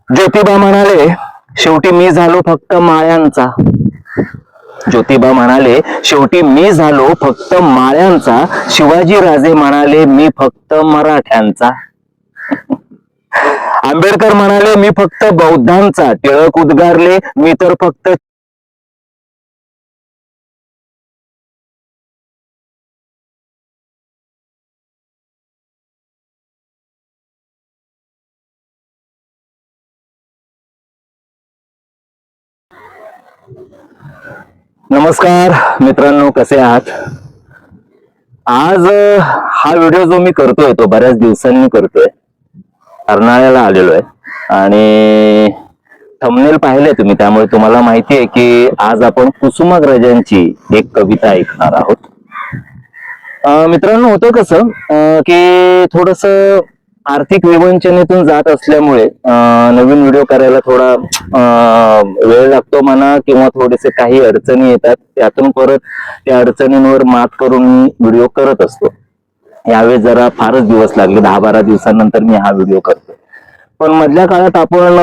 ज्योतिबा म्हणाले, शेवटी मी झालो फक्त माळ्यांचा. ज्योतिबा म्हणाले, शेवटी मी झालो फक्त माळ्यांचा. शिवाजी राजे म्हणाले, मी फक्त मराठ्यांचा. आंबेडकर म्हणाले, मी फक्त बौद्धांचा. टिळक उद्गारले, मी तर फक्त नमस्कार मित्रांनो, कसे आहात? आज हा व्हिडिओ जो मी करतोय तो बऱ्याच दिवसांनी करतोय. अर्नाळ्याला आलेलो आहे आणि थंबनेल पाहिले तुम्ही, त्यामुळे तुम्हाला माहिती आहे की आज आपण कुसुमाग्रजांची एक कविता ऐकणार आहोत. मित्रांनो, होतं कसं की थोडस आर्थिक विवंचनेतून जात असल्यामुळे नवीन व्हिडिओ करायला थोडा वेळ लागतो म्हणा, किंवा थोडेसे काही अडचणी येतात. त्यातून परत त्या अडचणींवर मात करून मी व्हिडिओ करत असतो. यावेळेस जरा फारच दिवस लागले, 10-12 दिवसानंतर मी हा व्हिडिओ करतो. पण मधल्या काळात आपण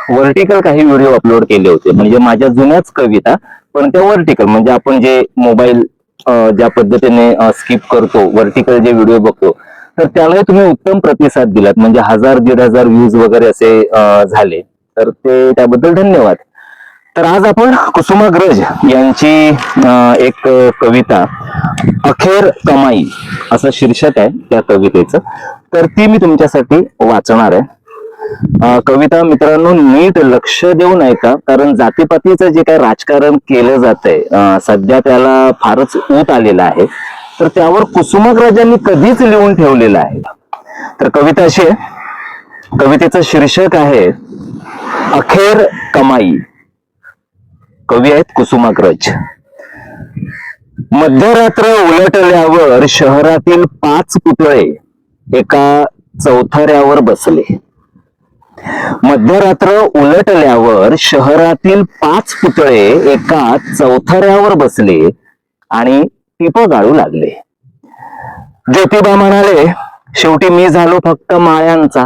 व्हर्टिकल काही व्हिडिओ अपलोड केले होते, म्हणजे माझ्या जुन्याच कविता, पण त्या व्हर्टिकल म्हणजे आपण जे मोबाईल ज्या पद्धतीने स्किप करतो, व्हर्टिकल जे व्हिडिओ बघतो, तर त्यालाही तुम्ही उत्तम प्रतिसाद दिलात. म्हणजे 1000-1500 व्ह्यूज वगैरे असे झाले, तर ते त्याबद्दल धन्यवाद. तर आज आपण कुसुमाग्रज यांची एक कविता, अखेर कमाई असं शीर्षक आहे त्या कवितेचं, तर ती मी तुमच्यासाठी वाचणार आहे. कविता मित्रांनो नीट लक्ष देऊन ऐका, कारण जातीपातीचं जे काही राजकारण केलं जातंय सध्या त्याला फारच ऊत आलेला आहे, तर त्यावर कुसुमाग्रजांनी कधीच लिहून ठेवलेलं आहे. तर कविता अशी आहे, कवितेचं शीर्षक आहे अखेर कमाई. कवी आहेत कुसुमाग्रज. मध्यरात्र उलटल्यावर शहरातील 5 पुतळे एका चौथऱ्यावर बसले. मध्यरात्र उलटल्यावर शहरातील 5 पुतळे एका चौथऱ्यावर बसले आणि टिप गाळू लागले. ज्योतिबा म्हणाले, शेवटी मी झालो फक्त माळ्यांचा.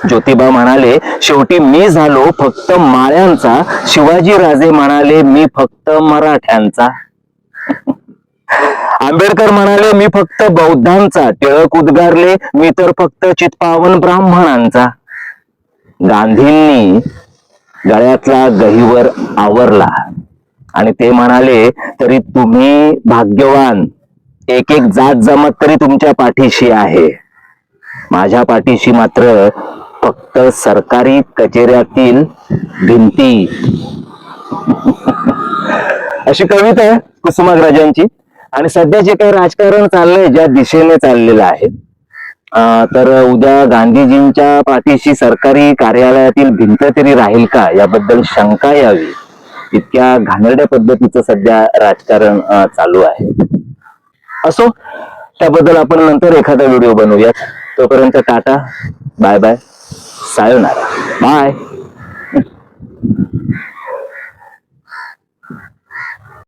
ज्योतिबा म्हणाले, शेवटी मी झालो फक्त माळ्यांचा. शिवाजी राजे म्हणाले, मी फक्त मराठ्यांचा. आंबेडकर म्हणाले, मी फक्त बौद्धांचा. टिळक उद्गारले, मी तर फक्त चित्पावन ब्राह्मणांचा. गांधींनी गळ्यातला गहिवर आवरला आणि ते म्हणाले, तरी तुम्ही भाग्यवान, एक एक जात जमात तरी तुमच्या पाठीशी आहे. माझ्या पाठीशी मात्र फक्त सरकारी कचेऱ्यातील भिंती. अशी कविता आहे कुसुमाग्रजांची. आणि सध्या जे काही राजकारण चाललंय, ज्या दिशेने चाललेलं आहे, तर उद्या गांधीजींच्या पाठीशी सरकारी कार्यालयातील भिंत तरी राहील का, याबद्दल शंका यावी, इतक्या घाणेरड्या पद्धतीचं सध्या राजकारण चालू आहे. असो, त्याबद्दल आपण नंतर एखादा व्हिडिओ बनवूयात. तोपर्यंत टाटा, बाय बाय, सायोनारा, बाय.